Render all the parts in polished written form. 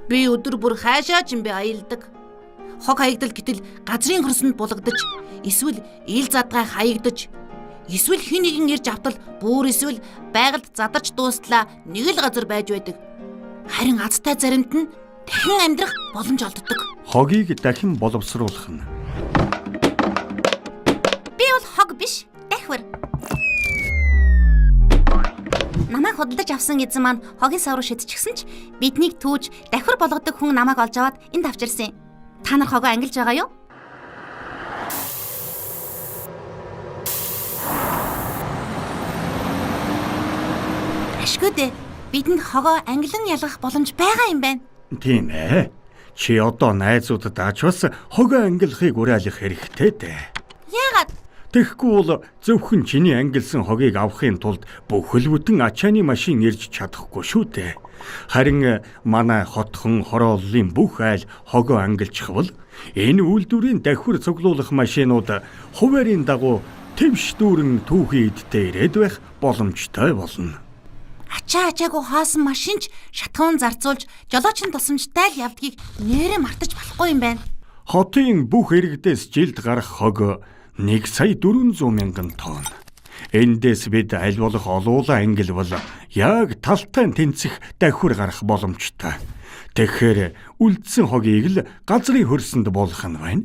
Би өдөр бүр хаашаа ч юм бэ аялдаг. Хог хаягдал гэтэл газрын хөрсөнд булгадаж, эсвэл ил задгай хаягдаж, эсвэл хин нэгэн ирж автал бүр эсвэл байгальд задарч дуустлаа нэг л газар байж байдаг. Харин азтай заримт нь дахин амьдрах боломж олддог. Хогийг дахин боловсруулах нь. Би бол хог биш, дахвар. Намайг худалдаж авсан эзэн маань хогийн сав руу шидчихсэн ч биднийг түүж дахвар болгодог хүн намайг олж аваад энд авчирсан. Та нар хогоо ангилж байгаа юу? Ашгүй дээ. Бидэнд хогоо ангилан ялгах боломж байгаа юм байна. Тийм ээ. Чи одоо найзуудад ач бас хогоо ангилахыг уриалах хэрэгтэй дээ. Яагаад? Тэгэхгүй бол зөвхөн чиний ангилсан хогийг авахын тулд бүхэл бүтэн ачааны машин ирж чадахгүй шүү дээ. Харин манай хотхон хорооллын бүх айл хогоо ангилчихвал энэ үйлдвэрийн давхар цуглуулах машинууд хуваарийн дагуу твш дүүрэн түүхий эдтэй ирээд байх боломжтой болно. Ачаагүй хаасан машинч шатхуун зарцуулж жолоочны тусамжтай л явдгийг нэрээ мартаж болохгүй юм байна. Хотын бүх иргэдээс жилд гарах хог 1,400,000 тонн. Эндээс бид аль болох олуулаа ангилвал яг талтай тэнцэх давхар гарах боломжтой. Тэгэхээр үлдсэн хогийг л газрын хөрсөнд буулгах нь байна.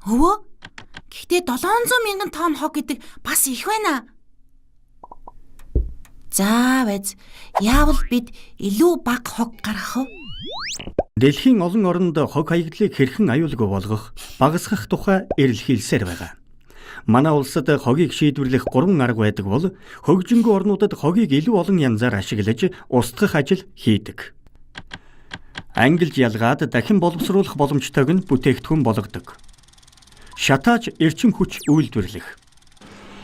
Өвөө? Гэхдээ 700,000 тонн хог гэдэг бас их байна. За байж яавал бид илүү бага хог гаргах вэ? Дэлхийн олон оронд хог хаягдлыг хэрхэн аюулгүй болгох, багасгах тухай эрэлхийлсээр байгаа. Манай улсад хогийг шийдвэрлэх 3 арга байдаг бол хөгжингөө орнуудад хогийг илүү олон янзаар ашиглаж устгах ажил хийдэг. Ангилж ялгаад дахин боловсруулах боломжтойг нь бүтээгдэхүүн болгодог. Шатааж эрчим хүч үйлдвэрлэх.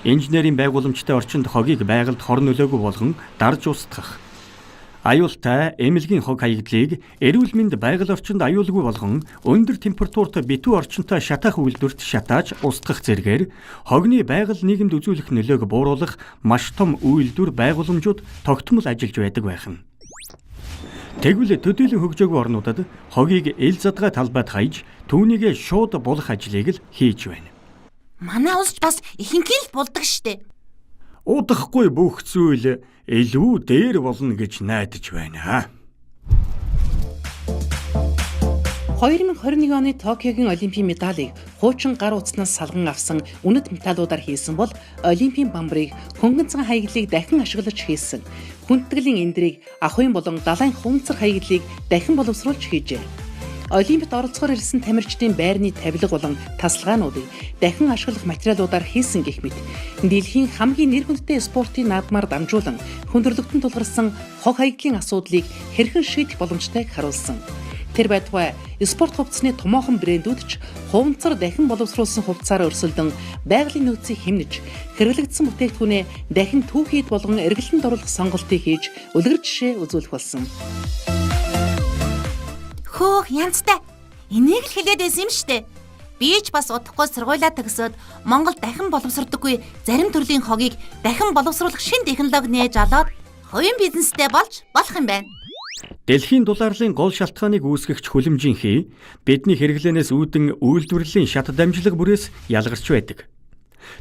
Инженерийн байгууламжтай орчинд хогийг байгальд хор нөлөөгүй болгон дарж устгах. Аюултай эмнэлгийн хог хаягдлыг эрүүл мэнд байгаль орчинд аюулгүй болгон өндөр температурт битүү орчинтой шатаах үйлдвэрт шатааж устгах зэргээр хогны байгаль нийгэмд үзүүлэх нөлөөг бууруулах маш том үйлдвэр байгууламжууд тогтмол ажиллаж байдаг байх нь. Тэгвэл төдийлөн хөгжөөгүй орнуудад хогийг ил задгай талбайд хаяж түүнийгээ шууд булах ажлыг л хийж байна. Манай улсч бас ихэнх л булдаг штэ. Удахгүй бүх зүйл илүү дээр болно гэж найдаж байна. 2021 оны Токиогийн Олимпийн медалийг хуучин гар утаснаас салган авсан үнэт металлуудаар хийсэн бол Олимпийн бамбарыг хөнгөн цагаан хаягдлыг дахин ашиглаж хийсэн. Хүндэтгэлийн эндрийг ахуйн болон далайн хуванцар хаягдлыг дахин боловсруулж хийжээ. Олимпиад оролцохоор ирсэн тамирчдын байрны тавилга болон тасалгаануудыг дахин ашиглах материалуудаар хийсэн гэх мэт дэлхийн хамгийн нэр хүндтэй спортын наадмаар дамжуулан хүндрэлтэн тулгарсан хог хаягдлын асуудлыг хэрхэн шийдэх боломжтойг харуулсан. Тэр байтугай спорт хувцсны томоохон брэндүүд ч хуванцар дахин боловсруулсан хувцсаар өрсөлдөн байгалийн нөөцийг хэмнэж хэрэглэгдсэн бүтээгдэхүүнээ дахин түүхийд болгон эргэлтэнд оруулах сонголтыг хийж үлгэр жишээ үзүүлэх болсон. Хөөх янзтай. Энийг л хэлээд байсан юм штэ. Би ч бас удахгүй сургуулаа төгсөөд Монгол дахин боловсрдоггүй зарим төрлийн хогийг дахин боловсруулах шинэ технологи нээж олоод хувийн бизнестэй болж болох юм байна. Дэлхийн дулаарлын гол шалтгааныг үүсгэгч хүлэмжийнхий бидний хэрэглэнээс үүдэн үйлдвэрлэлийн шат дамжлаг бүрээс ялгарч байдаг.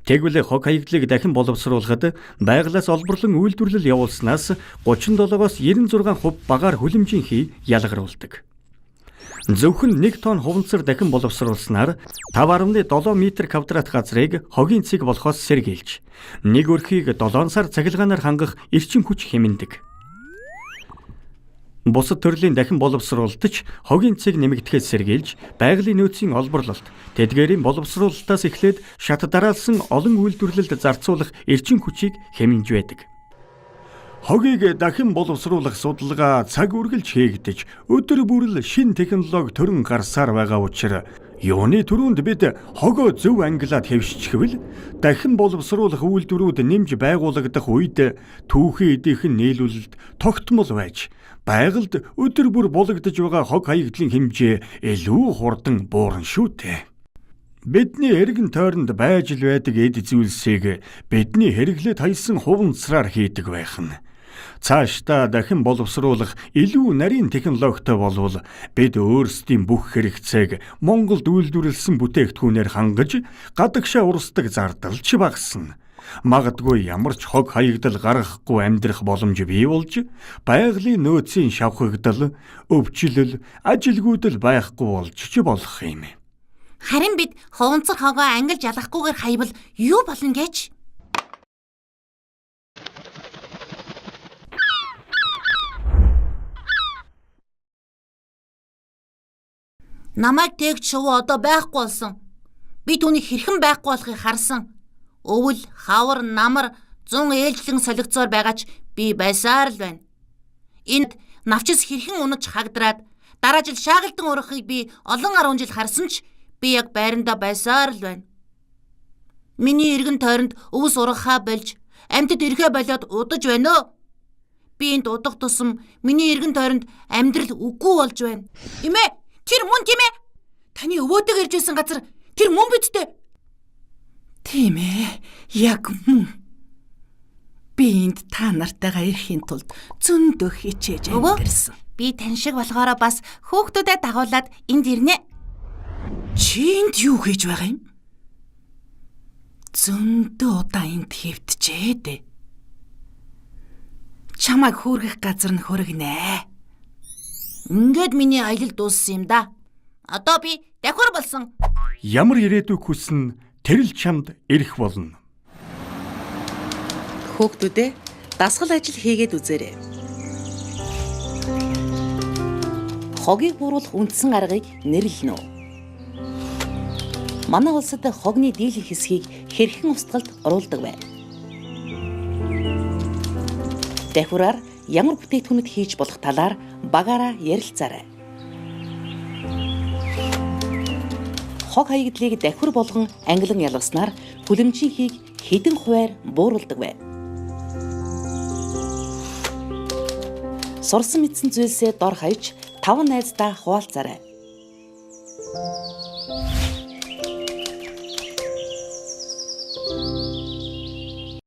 Тэгвэл хог хаягдлыг дахин боловсруулахад байгалаас олборлон үйлдвэрлэл явуулснаас 37-оос 96% багаар хүлэмжийнхий ялгаруулдаг. Зөвхөн 1 тонн хуванцар дахин боловсруулснаар 5.7 м квадрат газрыг хогийн цэг болохоос сэргийлж, нэг өрхийг 7 сар цахилгаанаар хангах эрчим хүч хэмнэдэг. Бусад төрлийн дахин боловсруулалтч хогийн цэг нэмэгдэхээс сэргийлж, байгалийн нөөцийн олборлолт, тэдгээрийн боловсруулалтаас эхлээд шат дараалсан олон үйлдвэрлэлд зарцуулах эрчим хүчийг хэмнэж байдаг. Хогийг дахин боловсруулах судалгаа цаг үргэлж хийгдэж, өдөр бүр шинэ технологи төрөн гарсаар байгаа учраас юуны түрүүнд бид хогоо зөв ангилаад хэвшчихвэл дахин боловсруулах үйлдвэрүүд нэмж байгуулагдах үед түүхийн эдийнхэн нийлүүлэлт тогтмол байж, байгальд өдөр бүр булагдж байгаа хог хаягдлын хэмжээ илүү хурдан буурна шүү дээ. Бидний эргэн тойронд байж л байдаг эд зүйлсийг бидний хэрэглээд хайсан хуванцраар хийдэг байх нь. Цаашдаа дахин боловсруулах илүү нарийн технологитой болвол бид өөрсдийн бүх хэрэгцээг Монголд үйлдвэрлэсэн бүтээгдэхүүнээр хангаж гадагшаа урсдаг зардал ч багасна. Магадгүй ямар ч хог хаягдал гаргахгүй амьдрах боломж бий болж, байгалийн нөөцийн шавхагдал, өвчлөл, ажилгүйдэл байхгүй болж ч болох юм. Харин бид хуванцар хогоо ангилж ялахгүйгээр хаявал юу болно гэж? Намайг тэгж шувуу одоо байхгүй болсон. Би түүнийг хэрхэн байхгүй болохыг харсан. Өвөл, хавар, намар, зун ээлжлэн солигдсоор байгаач би байсаар л байна. Энд навчис хэрхэн унаж хагдраад дараа жил шаагалдан урахыг би олон 10 жил харсан ч би яг байрандаа байсаар л байна. Миний эргэн тойронд өвс ургахаа болж амьтад ирэхэ болоод удаж байна оо. Би энд удах тусам миний эргэн тойронд амьдрал үгүй болж байна. Эмээ, тэр мөн тийм ээ? Таны өвөөтэйг ирж байсан газар тэр мөн биз дээ? Тийм ээ, яг мөн. Би энд та нартайгаа ирэхийн тулд зөндөө хичээж амьдэрсэн. Би тань шиг болохоор бас хүүхдүүдэд дагуулад энд ирнэ. Чи энд юу хийж байгаа юм? Зөндөө удаа энд хэвтжээ дээ. Чамайг хөөргөх газар нь хөргөнэ. Ингээд миний аялал дууссан юм да. Одоо би давхар болсон. Ямар ирээдүйг хүснэ тэр л чамд ирэх болно. Хүүхдүүдээ дасгал ажил хийгээд үзээрэй. Хогийг бууруулах үндсэн аргыг нэрлэнэ үү? Манай улсад хогны дийлэх хэсгийг хэрхэн устгалд оруулдаг вэ? Давхраар ямар бүтээгдэхүүнэд хийж болох талаар багаараа ярилцаарай. Хог хаягдлыг давхар болгон ангилан ялгаснаар хүлэмжийнхийг хэдэн хувиар бууруулдаг вэ? Сурсан мэдсэн зүйлсээ дор хаяж 5 найздаа хуваалцаарай.